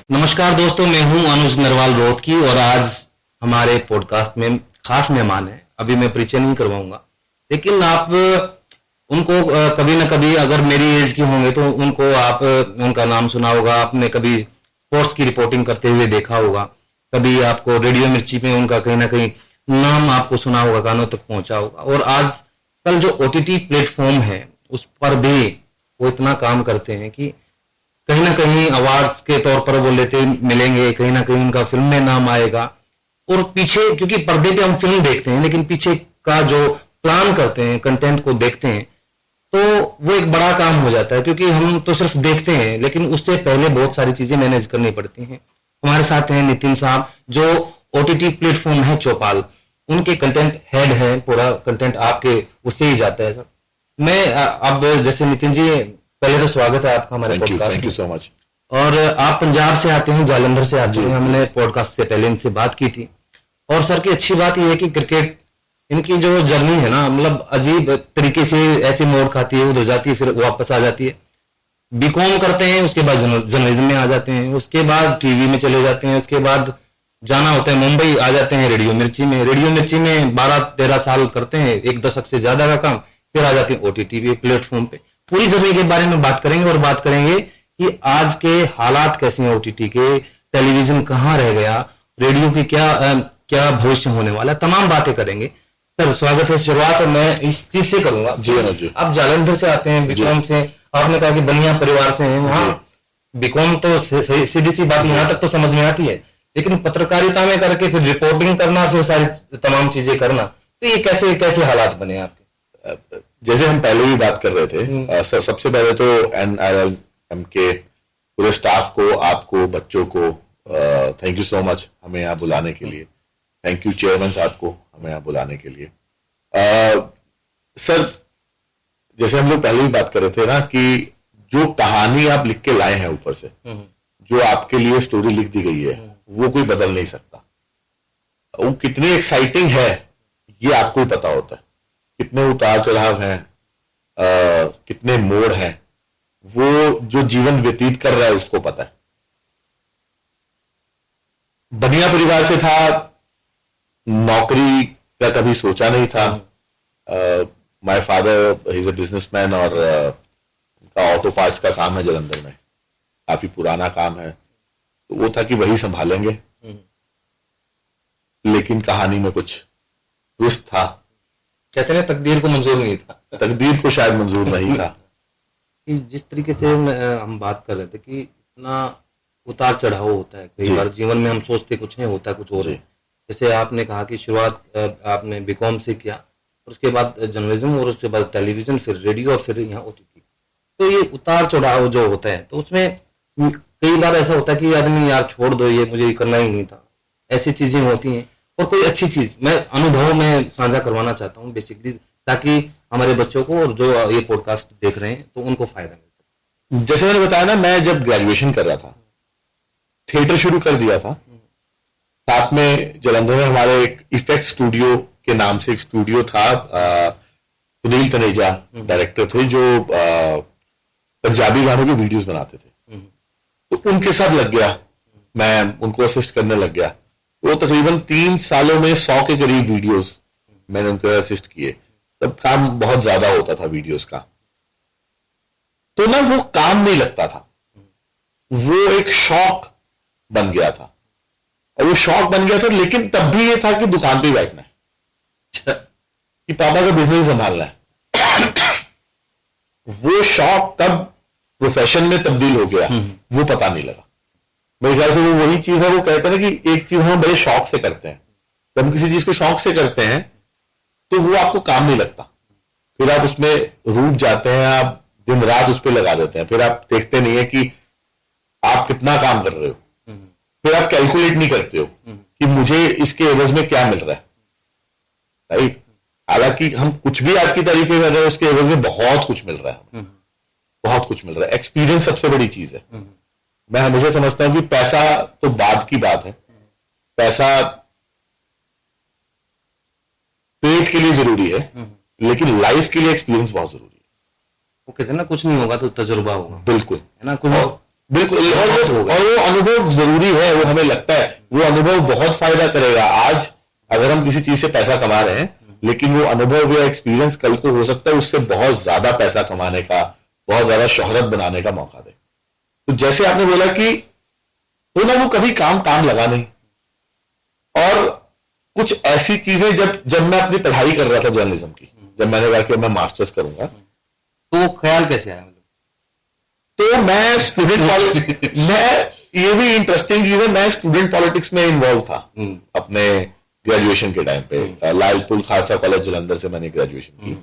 नमस्कार दोस्तों, मैं हूं अनुज नरवाल रोहतकी और आज हमारे पॉडकास्ट में खास मेहमान हैं। अभी मैं परिचय नहीं करवाऊंगा, लेकिन आप उनको कभी ना कभी अगर मेरी एज के होंगे तो उनको आप उनका नाम सुना होगा। आपने कभी स्पोर्ट्स की रिपोर्टिंग करते हुए देखा होगा, कभी आपको रेडियो मिर्ची में उनका कहीं ना कहीं नाम आपको सुना होगा, कानों तक पहुंचा होगा। और आज कल जो OTT प्लेटफॉर्म है उस पर भी वो इतना काम करते हैं कि कहीं ना कहीं अवार्ड्स के तौर पर वो लेते मिलेंगे, कहीं ना कहीं उनका फिल्म में नाम आएगा। और पीछे, क्योंकि पर्दे पे हम फिल्म देखते हैं, लेकिन पीछे का जो प्लान करते हैं, कंटेंट को देखते हैं, तो वो एक बड़ा काम हो जाता है। क्योंकि हम तो सिर्फ देखते हैं, लेकिन उससे पहले बहुत सारी चीजें मैनेज करनी पड़ती हैं। हमारे साथ हैं नितिन साहब, जो OTT प्लेटफॉर्म है चौपाल, उनके कंटेंट हेड है। पूरा कंटेंट आपके उससे ही जाता है। सर, मैं अब जैसे नितिन जी, पहले तो स्वागत है आपका हमारे podcast. Thank you so much. और आप पंजाब से आते हैं, जालंधर से आते हैं। हमने पॉडकास्ट से पहले इनसे बात की थी। और सर की अच्छी बात यह है कि क्रिकेट, इनकी जो जर्नी है ना, मतलब अजीब तरीके से ऐसे मोड़ खाती है, उधर जाती है, फिर वापस आ जाती है। बीकॉम करते हैं, उसके बाद जर्नलिज्म में आ जाते हैं, उसके बाद टीवी में चले जाते हैं, उसके बाद जाना होता है मुंबई, आ जाते हैं रेडियो मिर्ची में। रेडियो मिर्ची में 12-13 साल करते हैं, एक दशक से ज्यादा का काम, फिर आ जाते हैं OTT प्लेटफॉर्म पे। पूरी जर्नी के बारे में बात करेंगे और बात करेंगे कि आज के हालात कैसे हैं OTT के, टेलीविजन कहाँ रह गया, रेडियो की क्या भविष्य होने वाला, तमाम बातें करेंगे। सर, स्वागत है। शुरुआत मैं इस चीज से करूंगा। जी। आप जालंधर से आते हैं, बीकॉम से, आपने कहा कि बनिया परिवार से हैं। वहाँ बीकॉम तो सीधी सी बात यहाँ तक तो समझ में आती है, लेकिन पत्रकारिता में करके फिर रिपोर्टिंग करना, फिर सारी तमाम चीजें करना, तो ये कैसे कैसे हालात बने आपके? जैसे हम पहले भी बात कर रहे थे, सबसे पहले तो NRLM के पूरे स्टाफ को, आपको, बच्चों को थैंक यू सो मच हमें यहाँ बुलाने के लिए। थैंक यू चेयरमैन साहब को हमें यहाँ बुलाने के लिए। सर, जैसे हम लोग पहले भी बात कर रहे थे ना कि जो कहानी आप लिख के लाए हैं ऊपर से, जो आपके लिए स्टोरी लिख दी गई है, वो कोई बदल नहीं सकता। वो कितनी एक्साइटिंग है ये आपको ही पता होता है। कितने उतार चढ़ाव हैं, कितने मोड़ हैं, वो जो जीवन व्यतीत कर रहा है उसको पता है। बनिया परिवार से था, नौकरी का कभी सोचा नहीं था। My father is a businessman और उनका ऑटो पार्ट्स का काम है जलंधर में, काफी पुराना काम है। तो वो था कि वही संभालेंगे, लेकिन कहानी में कुछ ट्विस्ट था। कहते हैं तकदीर को मंजूर नहीं था। तकदीर को शायद मंजूर नहीं था। जिस तरीके से हम बात कर रहे थे कि इतना उतार चढ़ाव होता है, कई बार जीवन में हम सोचते कुछ है, होता कुछ और है। जैसे आपने कहा कि शुरुआत आपने बीकॉम से किया, और उसके बाद जर्नलिज्म, और उसके बाद टेलीविजन, फिर रेडियो, और फिर यहाँ OTT। तो ये उतार चढ़ाव जो होता है, तो उसमें कई बार ऐसा होता है कि आदमी, यार छोड़ दो, ये मुझे करना ही नहीं था, ऐसी चीजें होती हैं। और कोई अच्छी चीज मैं अनुभव में साझा करवाना चाहता हूँ बेसिकली, ताकि हमारे बच्चों को और जो ये पॉडकास्ट देख रहे हैं तो उनको फायदा मिल सके। जैसे मैंने बताया ना, मैं जब ग्रेजुएशन कर रहा था, थिएटर शुरू कर दिया था। साथ में जलंधर में हमारे एक इफेक्ट स्टूडियो के नाम से एक स्टूडियो था। सुनील तनेजा डायरेक्टर थे, जो पंजाबी गानों के वीडियोस बनाते थे। तो उनके साथ लग गया, मैं उनको असिस्ट करने लग गया। वो तकरीबन 3 सालों में 100 के करीब वीडियोस मैंने उनको असिस्ट किए। तब काम बहुत ज्यादा होता था वीडियोस का, तो ना वो काम नहीं लगता था, वो एक शौक बन गया था। और वो शौक बन गया था, लेकिन तब भी ये था कि दुकान पे ही बैठना है, कि पापा का बिजनेस संभालना है। वो शौक तब प्रोफेशन में तब्दील हो गया, वो पता नहीं लगा। मेरे ख्याल से वो वही चीज है, वो कहते हैं ना कि एक चीज हम बड़े शौक से करते हैं। जब हम किसी चीज को शौक से करते हैं तो वो आपको काम नहीं लगता, फिर आप उसमें रूठ जाते हैं, आप दिन रात उस पर लगा देते हैं, फिर आप देखते नहीं है कि आप कितना काम कर रहे हो, फिर आप कैलकुलेट नहीं करते हो कि मुझे इसके एवज में क्या मिल रहा है, राइट। हालांकि हम कुछ भी आज की तारीख में कर रहे हैं, उसके एवज में बहुत कुछ मिल रहा है, बहुत कुछ मिल रहा है। एक्सपीरियंस सबसे बड़ी चीज है। मैं हमेशा समझता हूं कि पैसा तो बाद की बात है, पैसा पेट के लिए जरूरी है, लेकिन लाइफ के लिए एक्सपीरियंस बहुत जरूरी है। वो कहते हैं ना, कुछ नहीं होगा तो तजुर्बा होगा। बिल्कुल है ना, कुछ बिल्कुल, और वो अनुभव जरूरी है, वो हमें लगता है वो अनुभव बहुत फायदा करेगा। आज अगर हम किसी चीज से पैसा कमा रहे हैं, लेकिन वो अनुभव या एक्सपीरियंस कल को हो सकता है उससे बहुत ज्यादा पैसा कमाने का, बहुत ज्यादा शोहरत बनाने का मौका दे। तो जैसे आपने बोला कि तो ना वो कभी काम लगा नहीं, और कुछ ऐसी चीजें जब मैं अपनी पढ़ाई कर रहा था जर्नलिज्म की, जब मैंने कहा कि मैं मास्टर्स करूंगा, तो ख्याल कैसे आया? तो मैं स्टूडेंट मैं, ये भी इंटरेस्टिंग चीज है, मैं स्टूडेंट पॉलिटिक्स में इन्वॉल्व था अपने ग्रेजुएशन के टाइम पे। लालपुर खालसा कॉलेज जलंधर से मैंने ग्रेजुएशन की,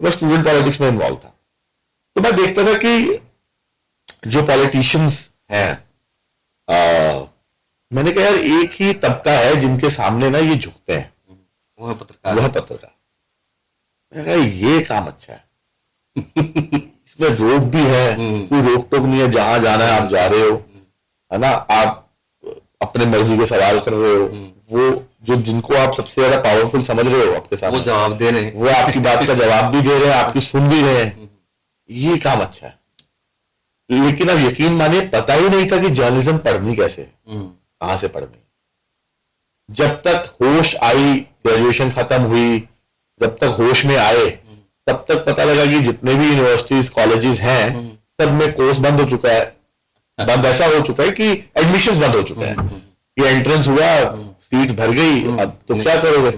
मैं स्टूडेंट पॉलिटिक्स में इन्वॉल्व था। तो मैं देखता था कि जो पॉलिटिशियंस हैं, मैंने कहा यार एक ही तबका है जिनके सामने ना ये झुकते हैं, वह पत्रकार। मैंने कहा ये काम अच्छा है, इसमें रोक भी है, कोई रोक टोक नहीं है, जहां जाना है आप जा रहे हो, है ना, आप अपने मर्जी के सवाल कर रहे हो, वो जो जिनको आप सबसे ज्यादा पावरफुल समझ रहे हो आपके सामने, वो जवाब दे रहे हैं, वो आपकी बात का जवाब भी दे रहे हैं, आपकी सुन भी रहे हैं, ये काम अच्छा है। लेकिन अब यकीन मानिए पता ही नहीं था कि जर्नलिज्म पढ़नी कैसे है, कहां से पढ़नी। जब तक होश आई, ग्रेजुएशन खत्म हुई, जब तक होश में आए, तब तक पता लगा कि जितने भी यूनिवर्सिटीज कॉलेजेस हैं सब में कोर्स बंद हो चुका है, बंद ऐसा हो चुका है कि एडमिशंस बंद हो चुके हैं, ये एंट्रेंस हुआ, सीट भर गई, अब तो क्या करोगे।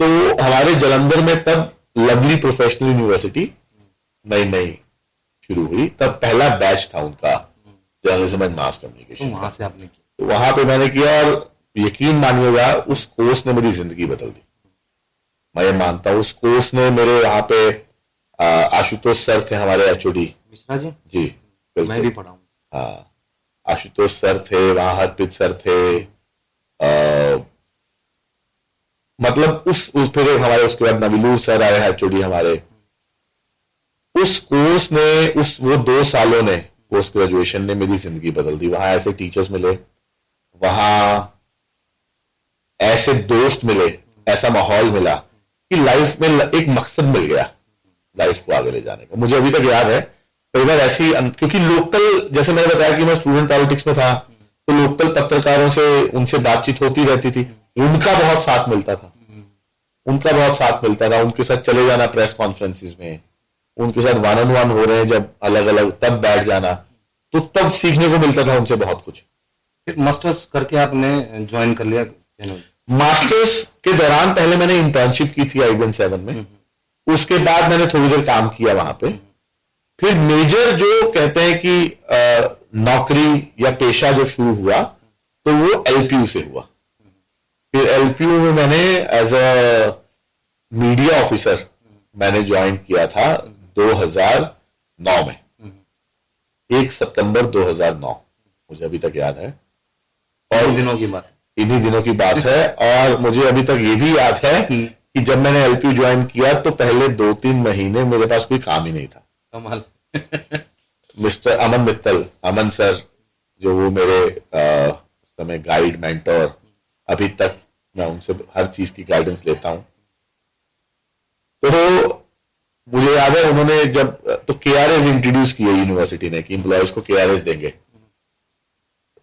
तो हमारे जलंधर में तब लवली प्रोफेशनल यूनिवर्सिटी नई शुरू हुई, तब पहला बैच था उनका जर्नलिज्म एंड मास कम्युनिकेशन। वहां से आपने किया? तो वहां पे मैंने किया, और यकीन मानिएगा उस कोर्स ने मेरी जिंदगी बदल दी। मैं ये मानता हूं उस कोर्स ने मेरे यहाँ पे आशुतोष सर थे हमारे एचओडी मिश्रा जी। जी बिल्कुल, मैं भी पढ़ा हूँ। हाँ, आशुतोष सर थे वहां, हरप्रीत सर थे, मतलब उस फिर हमारे उसके बाद नवीलूर सर आए एचओडी हमारे। उस कोर्स ने, वो 2 सालों ने, पोस्ट ग्रेजुएशन ने मेरी जिंदगी बदल दी। वहां ऐसे टीचर्स मिले, वहां ऐसे दोस्त मिले, ऐसा माहौल मिला कि लाइफ में एक मकसद मिल गया लाइफ को आगे ले जाने का। मुझे अभी तक याद है कई बार ऐसी, क्योंकि लोकल, जैसे मैंने बताया कि मैं स्टूडेंट पॉलिटिक्स में था, तो लोकल पत्रकारों से उनसे बातचीत होती रहती थी, उनका बहुत साथ मिलता था, उनके साथ चले जाना प्रेस कॉन्फ्रेंसिस में, उनके साथ वन ऑन वन हो रहे हैं जब अलग अलग, तब बैठ जाना, तो तब सीखने को मिलता था उनसे बहुत कुछ। फिर मास्टर्स करके आपने ज्वाइन कर लिया? मास्टर्स के दौरान पहले मैंने इंटर्नशिप की थी IBN 7 में, उसके बाद मैंने थोड़ी देर काम किया वहां पे। फिर मेजर जो कहते हैं कि नौकरी या पेशा जब शुरू हुआ तो वो LPU से हुआ। फिर LPU में मैंने एज अ मीडिया ऑफिसर मैंने ज्वाइन किया था 2009 में, 1 सितंबर 2009, मुझे अभी तक याद है। और इन्हीं दिनों की बात है। और मुझे अभी तक ये भी याद है कि जब मैंने LPU ज्वाइन किया तो पहले 2-3 महीने मेरे पास कोई काम ही नहीं था। कमाल। मिस्टर अमन मित्तल, अमन सर, जो वो मेरे समय गाइड, मेंटोर, अभी तक मैं उनसे हर चीज की गाइडेंस लेता हूं। तो मुझे याद है उन्होंने जब तो KRAs इंट्रोड्यूस किए यूनिवर्सिटी ने कि एम्प्लॉयज को KRAs देंगे,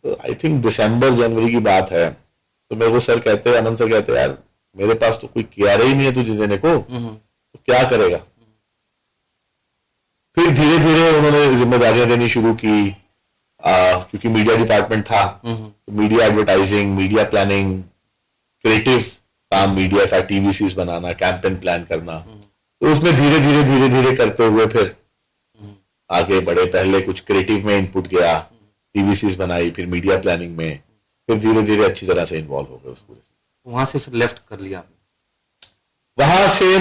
तो आई थिंक दिसंबर जनवरी की बात है। तो मेरे को सर कहते, अमन सर कहते, यार मेरे पास तो कोई KRA ही नहीं है तुझे देने को, तो क्या करेगा। फिर धीरे धीरे उन्होंने जिम्मेदारियां देनी शुरू की, क्योंकि मीडिया डिपार्टमेंट था, तो media advertising, media planning, creative काम मीडिया का, TVCs बनाना, कैंपेन प्लान करना, तो उसमें धीरे धीरे करते हुए फिर आगे बढ़े। पहले कुछ क्रिएटिव में इनपुट गया, TVCs बनाई, फिर मीडिया प्लानिंग में, फिर धीरे धीरे अच्छी तरह से इन्वॉल्व हो गए उस पूरे से। वहां से फिर लेफ्ट कर लिया आपने? वहां से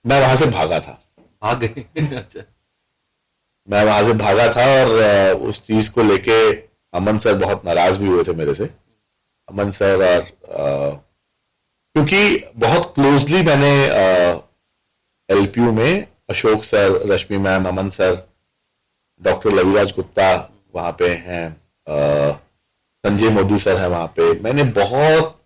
मैं वहां से भागा था। भाग गए? अच्छा। मैं वहां से भागा था, और उस चीज को लेके अमन सर बहुत नाराज भी हुए थे मेरे से। अमन सर, और क्योंकि बहुत क्लोजली मैंने LPU में अशोक सर, रश्मि मैम, अमन सर, डॉक्टर लविराज गुप्ता वहां पे हैं, संजय मोदी सर है वहां पे, मैंने बहुत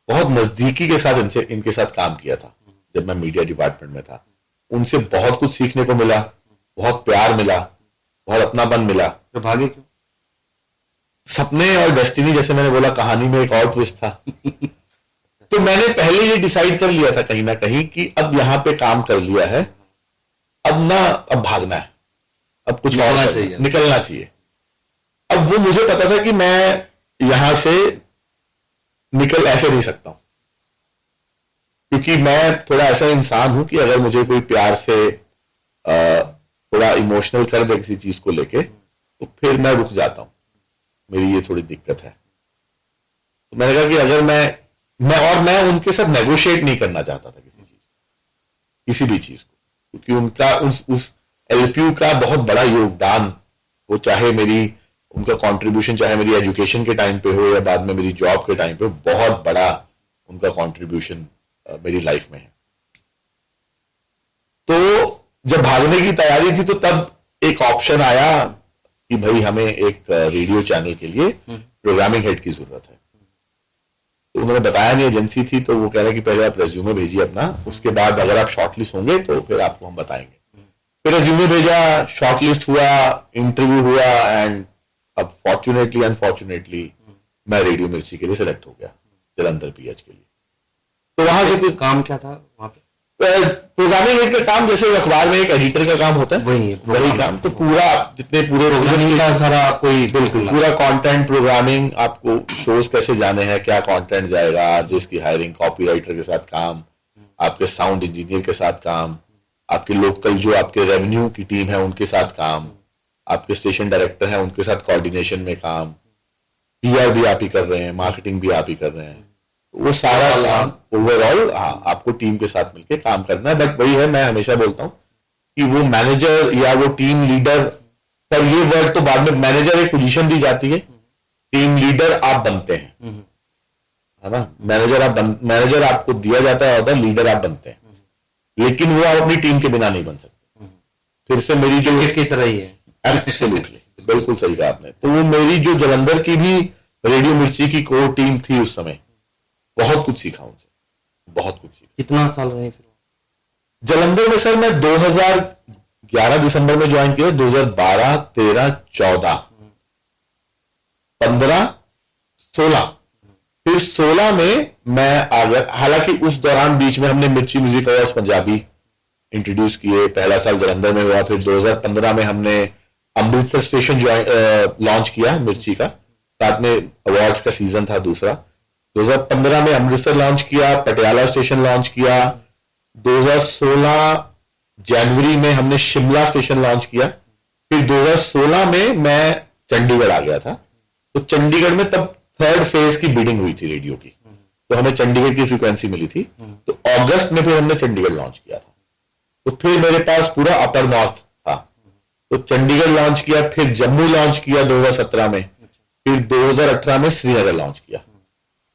बहुत नजदीकी के साथ इनके साथ काम किया था जब मैं मीडिया डिपार्टमेंट में था। उनसे बहुत कुछ सीखने को मिला, बहुत प्यार मिला, बहुत अपनापन मिला। तो भागे क्यों? सपने और डेस्टिनी, जैसे मैंने बोला, कहानी में एक और ट्विस्ट था। तो मैंने पहले ये डिसाइड कर लिया था कहीं ना कहीं कि अब यहां पे काम कर लिया है, अब भागना है, अब कुछ और निकलना चाहिए। अब वो मुझे पता था कि मैं यहां से निकल ऐसे नहीं सकता हूं, क्योंकि मैं थोड़ा ऐसा इंसान हूं कि अगर मुझे कोई प्यार से थोड़ा इमोशनल कर दे किसी चीज को लेके, तो फिर मैं रुक जाता हूं। मेरी ये थोड़ी दिक्कत है। तो मैंने कहा कि अगर मैं उनके साथ नेगोशिएट नहीं करना चाहता था किसी भी चीज को, क्योंकि उनका उस एलपीयू का बहुत बड़ा योगदान, वो चाहे उनका कंट्रीब्यूशन चाहे मेरी एजुकेशन के टाइम पे हो या बाद में मेरी जॉब के टाइम पे, बहुत बड़ा उनका कंट्रीब्यूशन मेरी लाइफ में है। तो जब भागने की तैयारी थी, तो तब एक ऑप्शन आया कि भाई हमें एक रेडियो चैनल के लिए प्रोग्रामिंग हेड की जरूरत है। तो उन्होंने बताया नहीं, एजेंसी थी, तो वो कह रहे कि पहले आप रेज्यूमे भेजिए अपना, उसके बाद अगर आप शॉर्टलिस्ट होंगे तो फिर आपको हम बताएंगे। फिर रेज्यूमे भेजा, शॉर्टलिस्ट हुआ, इंटरव्यू हुआ, एंड अब फॉर्चुनेटली अनफॉर्चुनेटली मैं रेडियो मिर्ची के लिए सिलेक्ट हो गया, जलंधर पीएच के लिए। तो वहां से कुछ काम क्या था वहां पे? प्रोग्रामिंग हेड का काम जैसे अखबार में एक एडिटर का काम होता है, वही काम। तो पूरा सारा आपको बिल्कुल पूरा कंटेंट प्रोग्रामिंग, आपको शोज कैसे जाने हैं, क्या कंटेंट जाएगा, जिसकी हायरिंग, कॉपीराइटर के साथ काम, आपके साउंड इंजीनियर के साथ काम, आपके लोकल जो आपके रेवेन्यू की टीम है उनके साथ काम, आपके स्टेशन डायरेक्टर हैं उनके साथ कोऑर्डिनेशन में काम, पीआर भी आप ही कर रहे हैं, मार्केटिंग भी आप ही कर रहे हैं। वो सारा काम ओवरऑल आपको टीम के साथ मिलकर काम करना है। बट वही है, मैं हमेशा बोलता हूं कि वो मैनेजर या वो टीम लीडर, पर ये वर्ड तो बाद में, मैनेजर एक पोजीशन दी जाती है, टीम लीडर आप बनते हैं, है ना। मैनेजर आपको दिया जाता है, लीडर आप बनते हैं, लेकिन वो आप अपनी टीम के बिना नहीं बन सकते। फिर से मेरी जो की तरह ही है, एब्सोल्युटली बिल्कुल सही कहा आपने। तो वो मेरी जो जलंधर की भी रेडियो मिर्ची की कोर टीम थी उस समय, बहुत कुछ सीखा उनसे, बहुत कुछ सीखा। कितना साल रहे फिर जलंधर में? सर मैं 2011 दिसंबर में ज्वाइन किया, 2012, 13, 14, 15, 16, फिर 16 में मैं आ गया। हालांकि उस दौरान बीच में हमने मिर्ची म्यूजिक अवार्ड्स पंजाबी इंट्रोड्यूस किए, पहला साल जलंधर में हुआ। फिर 2015 में हमने अमृतसर स्टेशन लॉन्च किया मिर्ची का, साथ में अवार्ड्स का सीजन था दूसरा। 2015 में अमृतसर लॉन्च किया, पटियाला स्टेशन लॉन्च किया। 2016 जनवरी में हमने शिमला स्टेशन लॉन्च किया। फिर 2016 में मैं चंडीगढ़ आ गया था। तो चंडीगढ़ में तब थर्ड फेज की बिडिंग हुई थी रेडियो की, तो हमें चंडीगढ़ की फ्रीक्वेंसी मिली थी। तो अगस्त में फिर हमने चंडीगढ़ लॉन्च किया था। तो फिर मेरे पास पूरा अपर नॉर्थ था, तो चंडीगढ़ लॉन्च किया, फिर जम्मू लॉन्च किया 2017 में, फिर 2018 में श्रीनगर लॉन्च किया।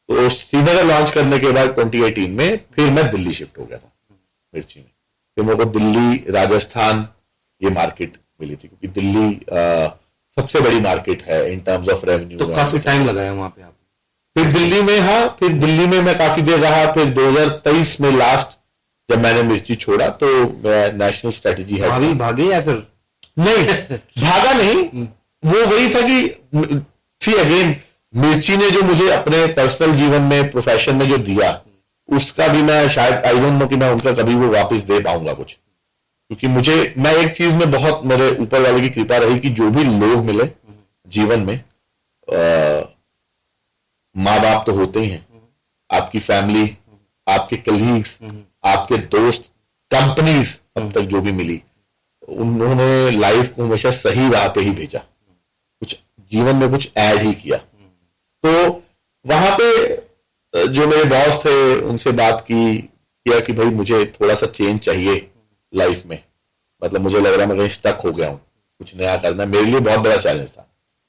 तो श्रीनगर लॉन्च करने के बाद 2018 में फिर मैं दिल्ली शिफ्ट हो गया था मिर्ची में। फिर मेरे को दिल्ली, राजस्थान ये मार्केट मिली थी, क्योंकि दिल्ली सबसे बड़ी मार्केट है इन टर्म्स ऑफ रेवेन्यू। तो काफी टाइम लगाया वहां पे आप? फिर दिल्ली में, फिर दिल्ली में मैं काफी देर रहा। फिर 2023 में लास्ट जब मैंने मिर्ची छोड़ा, तो मैं नेशनल स्ट्रेटेजी है। भागे या फिर नहीं भागा नहीं, वो वही था कि सी अगेन मिर्ची ने जो मुझे अपने पर्सनल जीवन में, प्रोफेशन में जो दिया, उसका भी मैं शायद, आई डोंट नो कि मैं उनका कभी वो वापस दे पाऊंगा कुछ। क्योंकि मैं एक चीज में बहुत, मेरे ऊपर वाले की कृपा रही कि जो भी लोग मिले जीवन में, माँ बाप तो होते ही हैं, आपकी फैमिली, आपके कलीग्स, आपके दोस्त, कंपनीज अब तक जो भी मिली, उन्होंने लाइफ को हमेशा सही राह पे ही भेजा, कुछ जीवन में कुछ ऐड ही किया। तो वहां पे जो मेरे बॉस थे उनसे बात किया कि भाई मुझे थोड़ा सा चेंज चाहिए लाइफ में, मतलब मुझे लग रहा है मैं कहीं स्टक हो गया हूं, कुछ नया करना। मेरे लिए बहुत बड़ा चैलेंज था,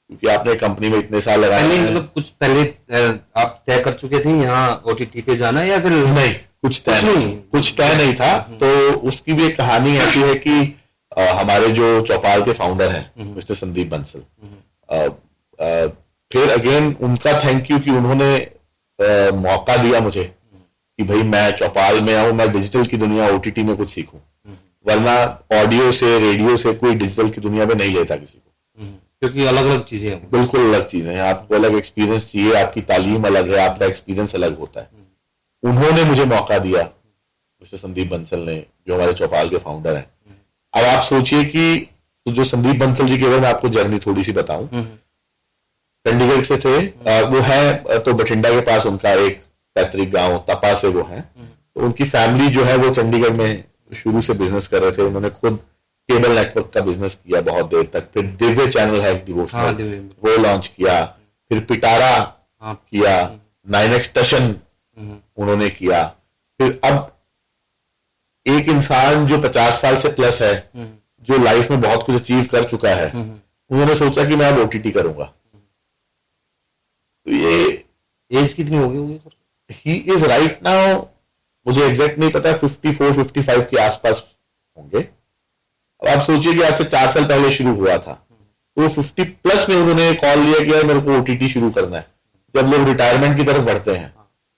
क्योंकि आपने कंपनी में इतने साल लगाए। मतलब कुछ पहले आप तय कर चुके थे यहाँ ओटीटी पे जाना, या फिर नहीं? कुछ तय नहीं था। तो उसकी भी एक कहानी ऐसी है कि हमारे जो चौपाल के फाउंडर हैं मिस्टर संदीप बंसल, फिर अगेन उनका थैंक यू कि उन्होंने मौका दिया मुझे कि भाई मैं चौपाल में आऊं, मैं डिजिटल की दुनिया, ओटीटी में कुछ सीखूं। वरना ऑडियो से, रेडियो से कोई डिजिटल की दुनिया में नहीं लेता किसी को, क्योंकि अलग अलग चीजें हैं। बिल्कुल अलग चीजें हैं। आपको अलग एक्सपीरियंस चाहिए, आपकी तालीम अलग है, आपका एक्सपीरियंस अलग होता है। उन्होंने मुझे मौका दिया, मिस्टर संदीप बंसल ने, जो हमारे चौपाल के फाउंडर हैं। अब आप सोचिए कि तो जो संदीप बंसल जी के बारे में आपको जर्नी थोड़ी सी बताऊं, चंडीगढ़ से थे, वो है तो बठिंडा के पास उनका एक पैतृक गांव तपा से वो है। तो उनकी फैमिली जो है वो चंडीगढ़ में शुरू से बिजनेस कर रहे थे। उन्होंने खुद केबल नेटवर्क का बिजनेस किया बहुत देर तक, फिर दिव्य चैनल है डिवोशनल, वो लॉन्च किया, फिर पिटारा किया, 9X स्टेशन उन्होंने किया। फिर अब एक इंसान जो 50 साल से प्लस है, जो लाइफ में बहुत कुछ अचीव कर चुका है, उन्होंने सोचा कि मैं अब OTT करूंगा। तो ये एज कितनी होगी sir? He is right now, मुझे एग्जैक्ट नहीं पता, 54-55 के आसपास होंगे। अब आप सोचिए कि आज से 4 साल पहले शुरू हुआ था, तो 50 प्लस में उन्होंने कॉल लिया कि यार मेरे को OTT शुरू करना है। जब लोग रिटायरमेंट की तरफ बढ़ते हैं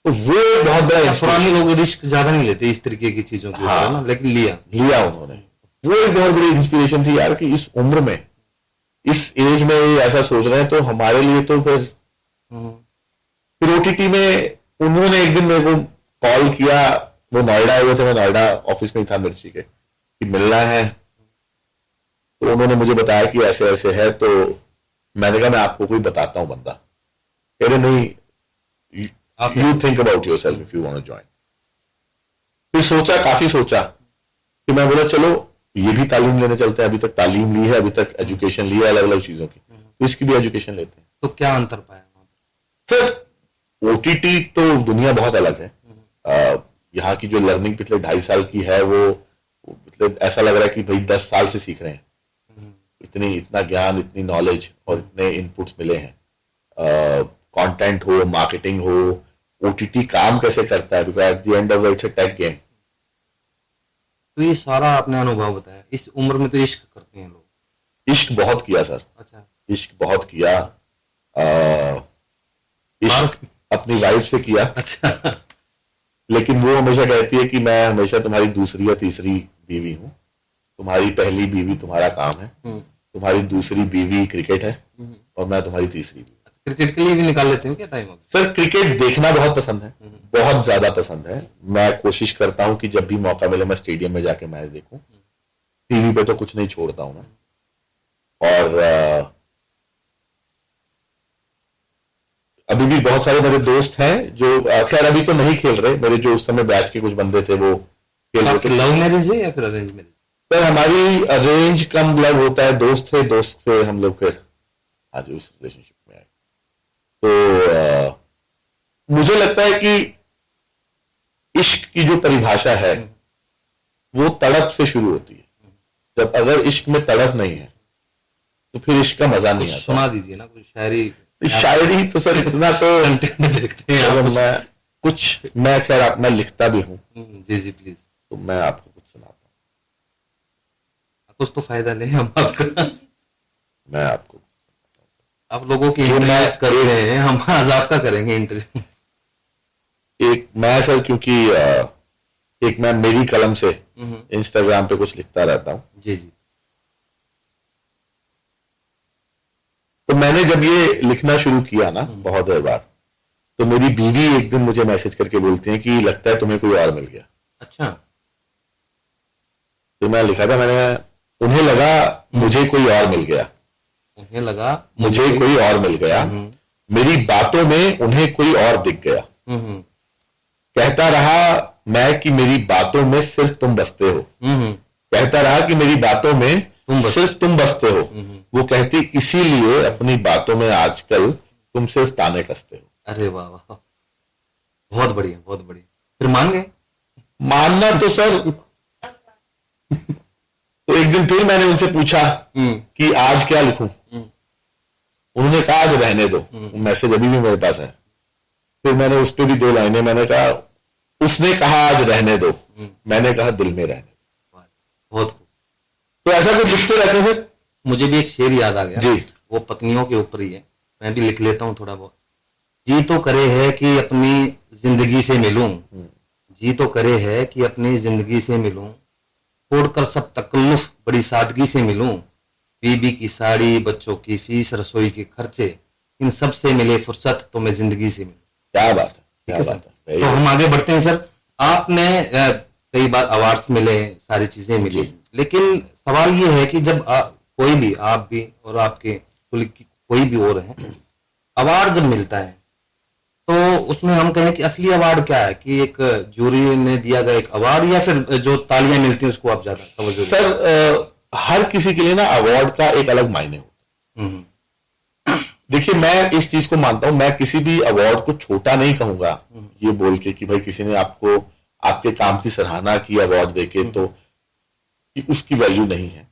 तो वो बहुत बड़ा, पुराने लोग रिस्क ज्यादा नहीं लेते इस तरीके की चीजों की, हाँ, लेकिन लिया उन्होंने। वो एक बहुत बड़ी इंस्पिरेशन थी यार कि इस उम्र में, इस एज में ऐसा सोच रहे हैं, तो हमारे लिए तो फिर OTT में उन्होंने एक दिन मेरे को कॉल किया। वो नोएडा आए हुए थे, मैं नोएडा ऑफिस में ही था मिर्ची के, कि मिलना है। तो उन्होंने मुझे बताया कि ऐसे ऐसे है। तो मैंने कहा मैं आपको कोई बताता हूं बंदा। कह रहे नहीं, you think about yourself if you want to join. फिर सोचा, काफी सोचा, कि मैं बोला चलो ये भी तालीम लेने चलते हैं। अभी तक तालीम ली है, अभी तक एजुकेशन ली है अलग अलग चीजों की, तो इसकी भी एजुकेशन लेते हैं। तो क्या अंतर पाया सर OTT तो दुनिया बहुत अलग है। यहाँ की जो लर्निंग पिछले 2.5 साल की है, वो मतलब ऐसा लग रहा है कि भाई 10 साल से सीख रहे हैं। इतना ज्ञान, इतनी नॉलेज और इतने इनपुट्स मिले हैं। कंटेंट हो, मार्केटिंग हो, OTT काम कैसे करता है, because at the end of it's a tech game. तो ये सारा आपने अनुभव बताया। इस उम्र में तो इश्क करते हैं लोग। इश्क बहुत किया सर। अच्छा। इश्क बहुत किया। इश्क अपनी वाइफ से किया। अच्छा। लेकिन वो हमेशा कहती है कि मैं हमेशा तुम्हारी दूसरी या तीसरी बीवी हूं। तुम्हारी पहली बीवी तुम्हारा काम है, तुम्हारी दूसरी बीवी क्रिकेट है, और मैं तुम्हारी तीसरी बीवी। क्रिकेट के लिए भी निकाल लेते हो क्या टाइम? सर क्रिकेट देखना बहुत पसंद है, बहुत ज्यादा पसंद है। मैं कोशिश करता हूं कि जब भी मौका मिले मैं स्टेडियम में जाके मैच देखूं। टीवी पे तो कुछ नहीं छोड़ता हूं मैं। और अभी भी बहुत सारे मेरे दोस्त हैं जो खैर अभी तो नहीं खेल रहे। मेरे जो उस समय बैच के कुछ बंदे थे वो खेल रहे थे। लव मैरिज है या फिर अरेंज मैरिज? सर हमारी अरेंज कम लव होता है। दोस्त थे हम लोग, फिर आज उस रिलेशनशिप में आए। तो मुझे लगता है कि इश्क की जो परिभाषा है वो तड़प से शुरू होती है। जब अगर इश्क में तड़प नहीं है तो फिर इश्क का मजा नहीं आता। सुना दीजिए ना कुछ शायरी। शायरी तो सर इतना तो देखते हैं मैं खैर अपना लिखता भी हूँ। जी जी प्लीज। तो मैं आपको कुछ सुनाता हूँ, कुछ तो फायदा ले हम आपका। मैं आपको आप लोगों की इंटरव्यूज कर रहे हैं, हम आज आपका करेंगे इंटरव्यू। एक मैं सर, क्योंकि एक मैं मेरी कलम से इंस्टाग्राम पे कुछ लिखता रहता हूँ। जी जी। तो मैंने जब ये लिखना शुरू किया ना बहुत देर बाद, तो मेरी बीवी एक दिन मुझे मैसेज करके बोलती है कि लगता है तुम्हें कोई और मिल गया। अच्छा। तो मैं लिखा था, मैंने उन्हें लगा मुझे कोई और मिल गया, उन्हें लगा मुझे कोई और मिल गया, मेरी बातों में उन्हें कोई और दिख गया। कहता रहा मैं कि मेरी बातों में सिर्फ तुम बसते हो। कहता रहा कि मेरी बातों में सिर्फ तुम बसते हो। वो कहती इसीलिए अपनी बातों में आजकल तुम सिर्फ ताने कसते हो। अरे वाह वाह, बहुत बढ़िया बहुत बढ़िया। फिर मान गए? मानना तो सर तो एक दिन फिर मैंने उनसे पूछा कि आज क्या लिखूं। उन्होंने कहा आज रहने दो। मैसेज अभी भी मेरे पास है। फिर मैंने उस पर भी 2 लाइनें, मैंने कहा उसने कहा आज रहने दो, मैंने कहा दिल में रहने दो। बहुत खूब। तो ऐसा कुछ लिखते रहते हैं सर। मुझे भी एक शेर याद आ गया जी। वो पत्नियों के ऊपर ही है, मैं भी लिख लेता हूँ थोड़ा बहुत। जी तो करे है कि अपनी जिंदगी से मिलूं, जी तो करे है कि अपनी जिंदगी से मिलूं, छोड़कर सब तकल्लुफ बड़ी सादगी से मिलूं, बीबी की साड़ी, बच्चों की फीस, रसोई के खर्चे, इन सब से मिले फुर्सत तो मैं जिंदगी से मिलूं। क्या बात है, ठीक क्या है सर। बात है। तो हम आगे बढ़ते हैं सर। आपने कई बार अवार्ड्स मिले, सारी चीजें मिली, लेकिन सवाल ये है कि जब कोई भी, आप भी और आपके कोई भी और है, अवार्ड जब मिलता है तो उसमें हम कहें कि असली अवार्ड क्या है, कि एक जूरी ने दिया गया एक अवार्ड, या फिर जो तालियां मिलती हैं उसको आप ज्यादा तवज्जो देते हैं? सर हर किसी के लिए ना अवार्ड का एक अलग मायने होता है। देखिए, मैं इस चीज को मानता हूं, मैं किसी भी अवार्ड को छोटा नहीं कहूंगा ये बोल के कि भाई किसी ने आपको आपके काम की सराहना की अवार्ड देके, तो कि उसकी वैल्यू नहीं है।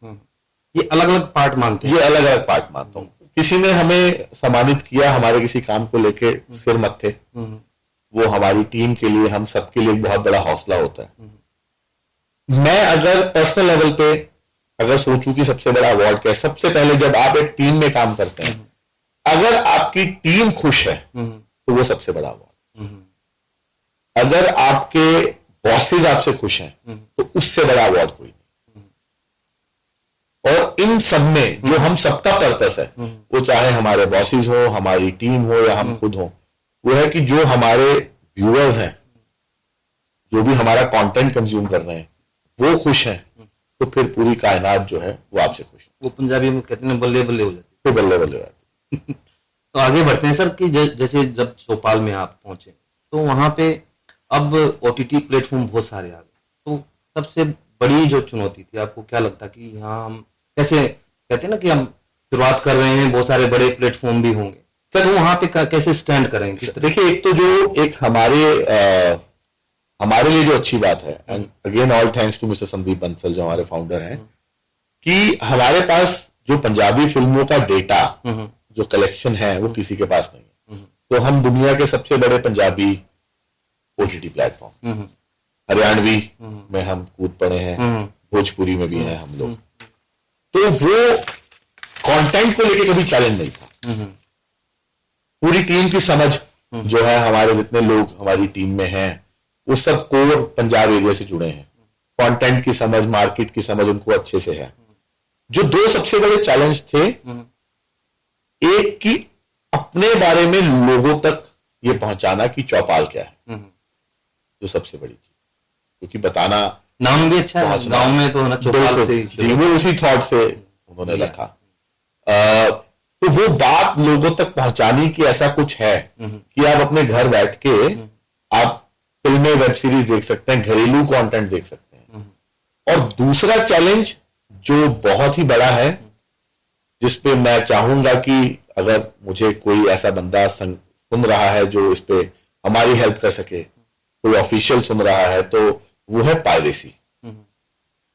ये अलग अलग पार्ट मानते हैं। ये अलग अलग पार्ट मानता हूं। किसी ने हमें सम्मानित किया हमारे किसी काम को लेके, सिर मत्थे, वो हमारी टीम के लिए, हम सबके लिए एक बहुत बड़ा हौसला होता है। मैं अगर पर्सनल लेवल पे अगर सोचूं कि सबसे बड़ा अवार्ड क्या है, सबसे पहले जब आप एक टीम में काम करते हैं, अगर आपकी टीम खुश है तो वो सबसे बड़ा अवार्ड। अगर आपके बॉसेस आपसे खुश हैं तो उससे बड़ा अवार्ड कोई नहीं। और इन सब में जो हम सबका पर्पस है, वो चाहे हमारे बॉसेस हो, हमारी टीम हो या हम खुद हो, वो है कि जो हमारे व्यूअर्स हैं, जो भी हमारा कंटेंट कंज्यूम कर रहे हैं, वो खुश हैं, तो फिर पूरी कायनात जो है वो आपसे खुश है। वो पंजाबी में कहते हैं बल्ले बल्ले हो जाती है। तो बल्ले बल्ले हो जाती। तो आगे बढ़ते हैं सर कि जैसे जब चौपाल में आप पहुंचे तो वहां पे अब ओटीटी प्लेटफॉर्म बहुत सारे आ गए, तो सबसे बड़ी जो चुनौती थी, आपको क्या लगता कि यहाँ हम कैसे, कहते हैं ना कि हम शुरुआत कर रहे हैं, बहुत सारे बड़े प्लेटफॉर्म भी होंगे, तो वहां पे कैसे स्टैंड करेंगे? देखिए, एक तो जो एक हमारे लिए जो अच्छी बात है, and again all thanks to mister Sandeep Bansal जो हमारे फाउंडर हैं, कि हमारे पास जो पंजाबी फिल्मों का डेटा, जो कलेक्शन है, वो किसी के पास नहीं है। तो हम दुनिया के सबसे बड़े पंजाबी ओटीटी प्लेटफॉर्म, हरियाणवी में हम कूद पड़े हैं, भोजपुरी में भी हैं हम लोग। तो वो कंटेंट को लेके कभी चैलेंज नहीं था। पूरी टीम की समझ जो है, हमारे जितने लोग हमारी टीम में हैं, वो सब कोर पंजाब एरिया से जुड़े हैं। कंटेंट की समझ, मार्केट की समझ उनको अच्छे से है। जो दो सबसे बड़े चैलेंज थे, एक कि अपने बारे में लोगों तक ये पहुंचाना कि चौपाल क्या है, जो सबसे बड़ी चीज, क्योंकि बताना, नाम भी अच्छा है, गांव में तो ना चौपाल से जी, वो उसी थॉट से उन्होंने रखा। तो वो बात लोगों तक पहुंचानी कि ऐसा कुछ है कि आप अपने घर बैठ के आप फिल्में, वेब सीरीज देख सकते हैं, घरेलू कंटेंट देख सकते हैं। और दूसरा चैलेंज जो बहुत ही बड़ा है, जिसपे मैं चाहूंगा कि अगर मुझे कोई ऐसा बंदा सुन रहा है जो इस पे हमारी हेल्प कर सके, कोई ऑफिशियल सुन रहा है, तो वो है पायरेसी।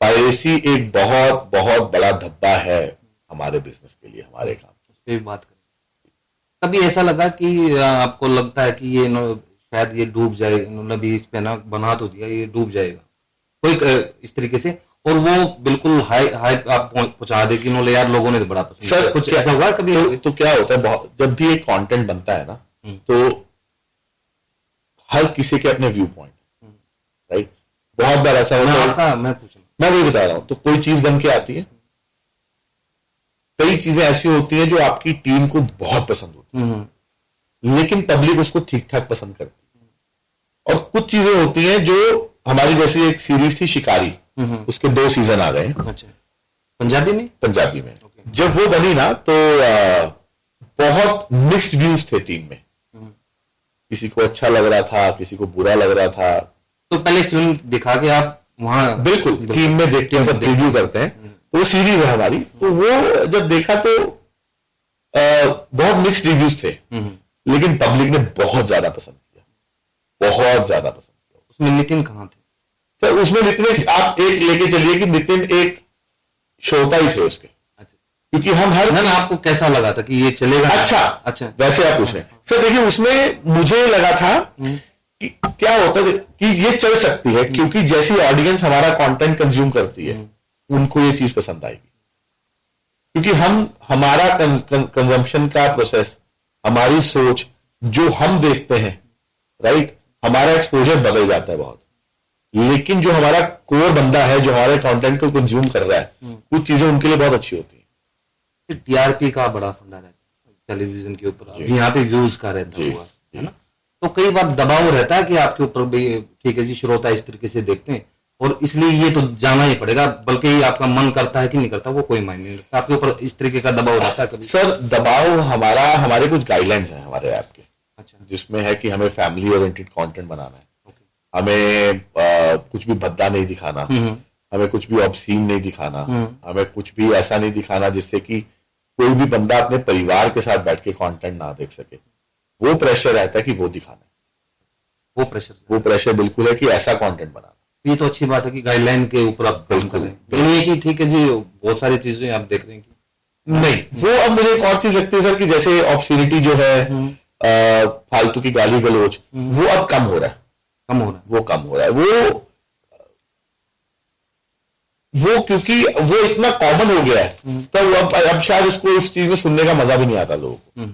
पायरेसी एक बहुत बहुत बड़ा धब्बा है हमारे बिजनेस के लिए, हमारे काम पे भी बात करें। कभी ऐसा लगा कि आपको लगता है कि ये शायद ये डूब जाएगा, इन्होंने भी इस पे ना बना तो दिया, ये डूब जाएगा कोई इस तरीके से, और वो बिल्कुल हाई आप पहुंचा दे कि इन्होंने यार लोगों ने तो बड़ा पसंद सर, कुछ ऐसा हुआ कभी? तो क्या होता है, जब भी एक कंटेंट बनता है ना, तो हर किसी के अपने व्यू पॉइंट, राइट। बहुत बार ऐसा होता है, मैं वही बता रहा हूं, तो कोई चीज बन के आती है, कई चीजें ऐसी होती हैं जो आपकी टीम को बहुत पसंद होती है, लेकिन पब्लिक उसको ठीक ठाक पसंद करती है। और कुछ चीजें होती हैं जो, हमारी जैसी एक सीरीज थी शिकारी, उसके 2 सीजन आ गए। अच्छा, पंजाबी में? पंजाबी में। जब वो बनी ना, तो बहुत मिक्स्ड व्यूज थे टीम में, किसी को अच्छा लग रहा था, किसी को बुरा लग रहा था। तो पहले फिल्म दिखा के आप वहां बिल्कुल टीम में देखते हैं, सब रिव्यू करते हैं, तो वो सीरीज है हमारी। तो वो जब देखा तो बहुत मिक्स्ड रिव्यूज थे, लेकिन पब्लिक ने बहुत ज्यादा पसंद किया, बहुत ज्यादा पसंद किया। उसमें नितिन कहाँ थे? सर, उसमें नितिन, आप एक लेके चलिए कि नितिन एक श्रोता ही थे उसके। अच्छा, क्योंकि हम हर ना आपको कैसा लगा था कि ये चलेगा? अच्छा, वैसे आप पूछ रहे हैं। सर देखिए, उसमें मुझे लगा था कि क्या होता है कि ये चल सकती है, क्योंकि जैसी ऑडियंस हमारा कंटेंट कंज्यूम करती है, उनको ये चीज पसंद आएगी। क्योंकि हमारा कंजम्पशन का प्रोसेस, हमारी सोच, जो हम देखते हैं, राइट, हमारा एक्सपोजर बदल जाता है बहुत। लेकिन जो हमारा कोर बंदा है, जो हमारे कंटेंट को कंज्यूम कर रहा है, कुछ चीजें उनके लिए बहुत अच्छी होती है। टीआरपी का बड़ा फंडा रहता है टेलीविजन के ऊपर, अभी यहाँ पे व्यूज का रहता हुआ है ना, तो कई बार दबाव रहता है कि आपके ऊपर भी ठीक है जी, श्रोता इस तरीके से देखते हैं और इसलिए ये तो जाना ही पड़ेगा, बल्कि आपका मन करता है कि नहीं करता वो कोई मायने नहीं रखता, आपके ऊपर इस तरीके का दबाव रहता है कभी? सर दबाव हमारे कुछ गाइडलाइंस हैं हमारे ऐप के, अच्छा, जिसमें है कि हमें फैमिली ओरिएंटेड कंटेंट बनाना है, हमें कुछ भी भद्दा नहीं दिखाना, हमें कुछ भी ऑब्सीन नहीं दिखाना, हमें कुछ भी ऐसा नहीं दिखाना जिससे कि कोई भी बंदा अपने परिवार के साथ बैठ के कंटेंट ना देख सके। वो प्रेशर रहता है कि वो दिखाना है, वो प्रेशर बिल्कुल है कि ऐसा कंटेंट बनाना। ये तो अच्छी बात है कि गाइडलाइन के ऊपर आप काम कर रहे हैं, नहीं कि ठीक है जी बहुत सारी चीजें आप देख रहे हैं कि नहीं, वो अब मुझे एक और चीज लगती है सर कि जैसे ऑब्सीनिटी जो है, फालतू की गाली गलौज, वो अब कम हो रहा है, वो कम हो रहा है, वो क्योंकि वो इतना कॉमन हो गया है, तो अब शायद उसको उस चीज में सुनने का मजा भी नहीं आता लोगों को।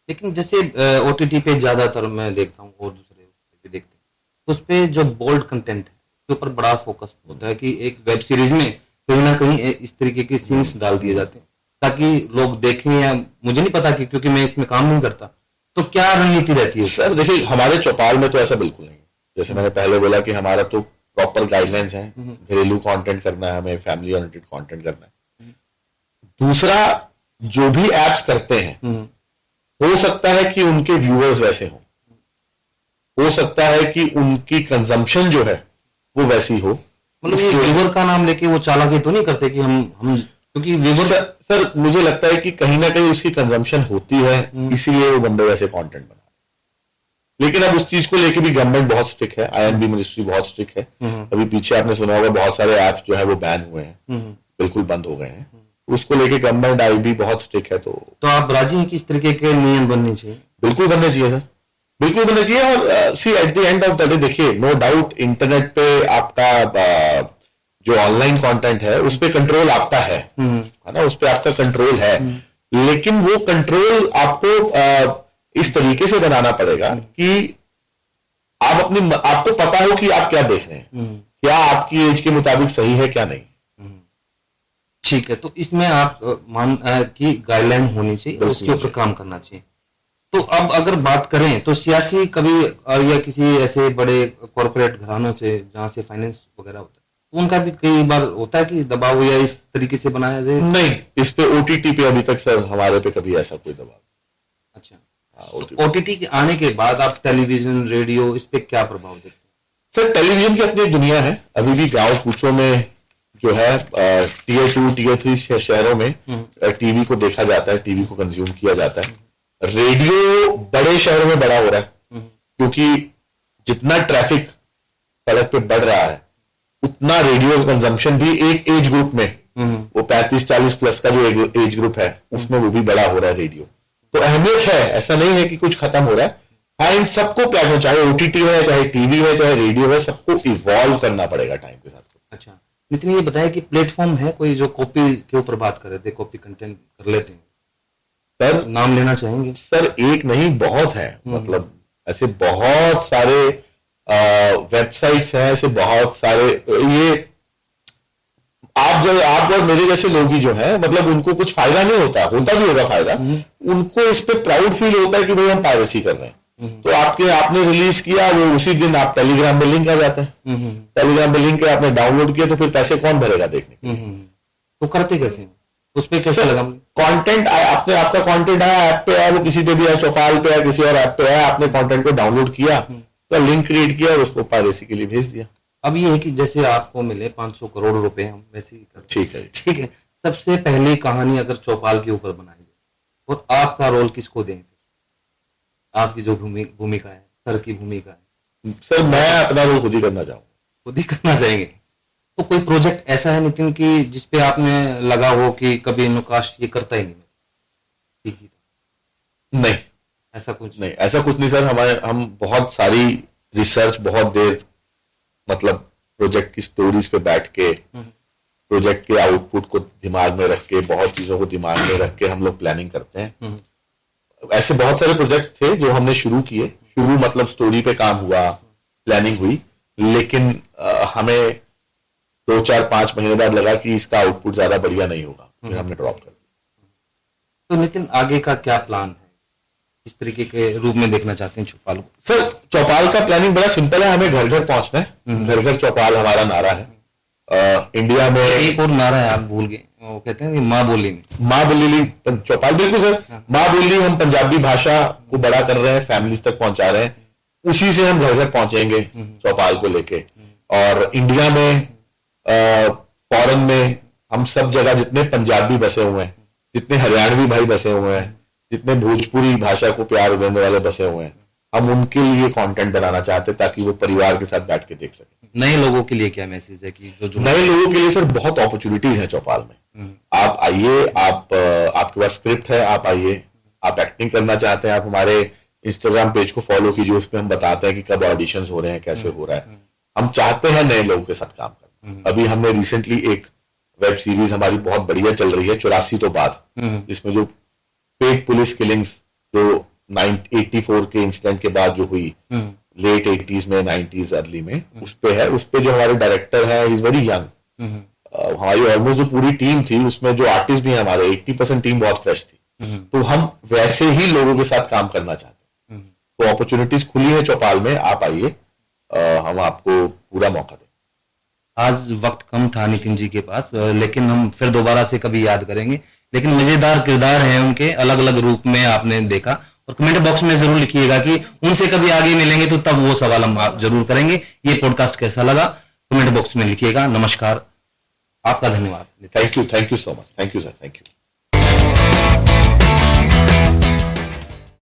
लेकिन जैसे ओटीटी पे ज्यादातर मैं देखता हूँ और दूसरे भी देखते हैं, तो उस पे जो बोल्ड कंटेंट है उसके ऊपर बड़ा फोकस होता है कि एक वेब सीरीज में कहीं ना कहीं इस तरीके के सीन्स डाल दिए जाते हैं ताकि लोग देखें, या मुझे नहीं पता कि क्योंकि मैं इसमें काम नहीं करता, तो क्या रणनीति रहती है? सर देखिए, हमारे चौपाल में तो ऐसा बिल्कुल नहीं है। जैसे मैंने पहले बोला कि हमारा तो प्रॉपर गाइडलाइंस है, घरेलू कंटेंट करना है, हमें फैमिली ओरिएंटेड कंटेंट करना है। दूसरा, जो भी एप्स करते हैं हो सकता है कि उनके व्यूअर्स वैसे हो सकता है कि उनकी कंजम्पशन जो है वो वैसी हो। मतलब ये व्यूअर का नाम लेके वो चालाकी तो नहीं करते कि हम क्योंकि व्यूअर सर मुझे लगता है कि कहीं ना कहीं उसकी कंजम्पशन होती है, इसीलिए वो बंदे वैसे कंटेंट बना। लेकिन अब उस चीज को लेके भी गवर्नमेंट बहुत स्ट्रिक्ट है, आईएनबी मिनिस्ट्री बहुत स्ट्रिक्ट है। अभी पीछे आपने सुना होगा बहुत सारे ऐप्स जो है वो बैन हुए हैं, बिल्कुल बंद हो गए हैं। उसको लेके गवर्नमेंट आईबी बहुत स्ट्रिक्ट है। तो आप राजी हैं कि इस तरीके के नियम बनने चाहिए? बिल्कुल बनने चाहिए सर, बिल्कुल बनने चाहिए। और see at the end of the day देखिए, नो डाउट इंटरनेट पे आपका जो ऑनलाइन कंटेंट है उस पे कंट्रोल आपका है ना, उस पे आपका कंट्रोल है। लेकिन वो कंट्रोल आपको इस तरीके से बनाना पड़ेगा कि आपको पता हो कि आप क्या देख रहे हैं, क्या आपकी एज के मुताबिक सही है क्या नहीं। ठीक है, तो इसमें आप मान की गाइडलाइन होनी चाहिए और उसके ऊपर काम करना चाहिए। तो अब अगर बात करें तो सियासी कभी या किसी ऐसे बड़े कॉर्पोरेट घरानों से जहां से फाइनेंस वगैरह होता है, उनका भी कई बार होता है कि दबाव या इस तरीके से बनाया जाए? नहीं, इस पे ओटीटी पे अभी तक सर हमारे पे कभी ऐसा कोई दबाव। अच्छा, ओटीटी के आने के बाद आप टेलीविजन, रेडियो, इस पे क्या प्रभाव देखते हैं? सर टेलीविजन की अपनी एक दुनिया है। अभी भी गांव कूचों में जो है टीयर 2 टीयर 3 शहरों में टीवी को देखा जाता है, टीवी को कंज्यूम किया जाता है। रेडियो बड़े शहरों में बड़ा हो रहा है क्योंकि जितना ट्रैफिक सड़क पे बढ़ रहा है उतना रेडियो कंजम्पशन भी एक एज ग्रुप में, वो 35-40 प्लस का जो एज ग्रुप है उसमें वो भी बड़ा हो रहा है रेडियो। तो अहमियत है, ऐसा नहीं है कि कुछ खत्म हो रहा है। हाँ, इन सबको प्लेटफॉर्म, चाहे ओटीटी है, चाहे टीवी है, चाहे रेडियो है, सबको इवॉल्व करना पड़ेगा टाइम के साथ। अच्छा, नितिन ये बताया कि प्लेटफॉर्म है कोई जो कॉपी के ऊपर बात कर रहे थे, कॉपी कंटेंट कर लेते हैं, सर नाम लेना चाहेंगे? सर एक नहीं, बहुत है। मतलब ऐसे बहुत सारे वेबसाइट्स हैं, ऐसे बहुत सारे, ये आप और मेरे जैसे लोग ही जो है, मतलब उनको कुछ फायदा नहीं होता भी होगा फायदा, उनको इस पे प्राउड फील होता है कि भाई हम पायरेसी कर रहे हैं। तो आपने रिलीज किया, वो उसी दिन आप टेलीग्राम में लिंक आ जाता है, टेलीग्राम में लिंक आपने डाउनलोड किया, तो फिर पैसे कौन भरेगा देखने के? तो करते कैसे, उस पे कैसे लगा? कंटेंट आपका कंटेंट आया, ऐप पे आया, वो किसी पे भी आया, चौपाल पे आया, किसी और ऐप पे आया, आपने कंटेंट को डाउनलोड किया, तो लिंक क्रिएट किया और उसको पायरेसी के लिए भेज दिया। अब ये है कि जैसे आपको मिले 500 करोड़ रुपए, हम वैसे ही करते हैं। ठीक है, सबसे पहली कहानी अगर चौपाल के ऊपर बनाई जाए और आपका रोल किसको दें? आपकी जो भूमिका है, सर की भूमिका है। सर मैं अपना रोल खुद ही करना चाहूंगा। खुद ही करना चाहेंगे? तो कोई प्रोजेक्ट ऐसा है नितिन की जिसपे आपने लगा हो कि कभी नुकाश ये करता ही नहीं? नहीं, ऐसा कुछ नहीं सर। हम बहुत सारी रिसर्च, बहुत देर, मतलब प्रोजेक्ट की स्टोरीज पे बैठ के, प्रोजेक्ट के आउटपुट को दिमाग में रख के, बहुत चीजों को दिमाग में रख के हम लोग प्लानिंग करते हैं। ऐसे बहुत सारे प्रोजेक्ट्स थे जो हमने शुरू किए। मतलब स्टोरी पे काम हुआ, प्लानिंग हुई, लेकिन हमें 2, 4, 5 महीने बाद लगा कि इसका आउटपुट ज्यादा बढ़िया नहीं होगा, फिर हमने ड्रॉप कर दिया। तो नितिन, आगे का क्या प्लान है? इस तरीके के रूप में देखना चाहते हैं चौपाल को? सर, चौपाल का प्लानिंग बड़ा सिंपल है, हमें घर घर पहुंचना है। घर घर चौपाल हमारा नारा है। इंडिया में एक और नारा है, आप भूल गए, वो कहते हैं कि माँ बोली में। माँ बोली चौपाल, बिल्कुल सर, माँ बोली हम पंजाबी भाषा को बड़ा कर रहे हैं, फैमिलीज तक पहुंचा रहे हैं, उसी से हम घर घर पहुंचेंगे चौपाल को लेके। और इंडिया में, फॉरेन में, हम सब जगह जितने पंजाबी बसे हुए हैं, जितने हरियाणवी भाई बसे हुए हैं, जितने भोजपुरी भाषा को प्यार देने वाले बसे हुए हैं, हम उनके लिए कंटेंट बनाना चाहते हैं ताकि वो परिवार के साथ बैठ के देख सकें। नए लोगों के लिए क्या मैसेज है कि जो नए लोगों के लिए सर बहुत अपॉर्चुनिटीज हैं चौपाल में। आप आइए, आपके पास स्क्रिप्ट है, आप आइए, आप एक्टिंग करना चाहते हैं, आप हमारे इंस्टाग्राम पेज को फॉलो कीजिए, उसमें हम बताते हैं कि कब ऑडिशंस हो रहे हैं, कैसे हो रहा है। हम चाहते हैं नए लोगों के साथ काम करना। अभी हमने रिसेंटली एक वेब सीरीज हमारी बहुत बढ़िया चल रही है, 84 तो बाद, जिसमें जो फेक पुलिस किलिंग्स जो 84 के इंसिडेंट के बाद जो हुई, लेट 80s में, 90s अर्ली में, उस पे जो हमारे डायरेक्टर है, इज वेरी यंग। हमारी ऑलमोस्ट जो पूरी टीम थी, उसमें जो आर्टिस्ट भी है हमारे, 80% टीम बहुत फ्रेश थी। तो हम वैसे ही लोगों के साथ काम करना चाहते हैं। तो अपॉर्चुनिटीज खुली है चौपाल में, आप आइए, हम आपको पूरा मौका दें। आज वक्त कम था नितिन जी के पास, लेकिन हम फिर दोबारा से कभी याद करेंगे। लेकिन मजेदार किरदार हैं उनके, अलग अलग रूप में आपने देखा। और कमेंट बॉक्स में जरूर लिखिएगा कि उनसे कभी आगे मिलेंगे तो तब वो सवाल हम आप जरूर करेंगे। ये पॉडकास्ट कैसा लगा, कमेंट बॉक्स में लिखिएगा। नमस्कार, आपका धन्यवाद। Thank you so much, thank you sir, thank you.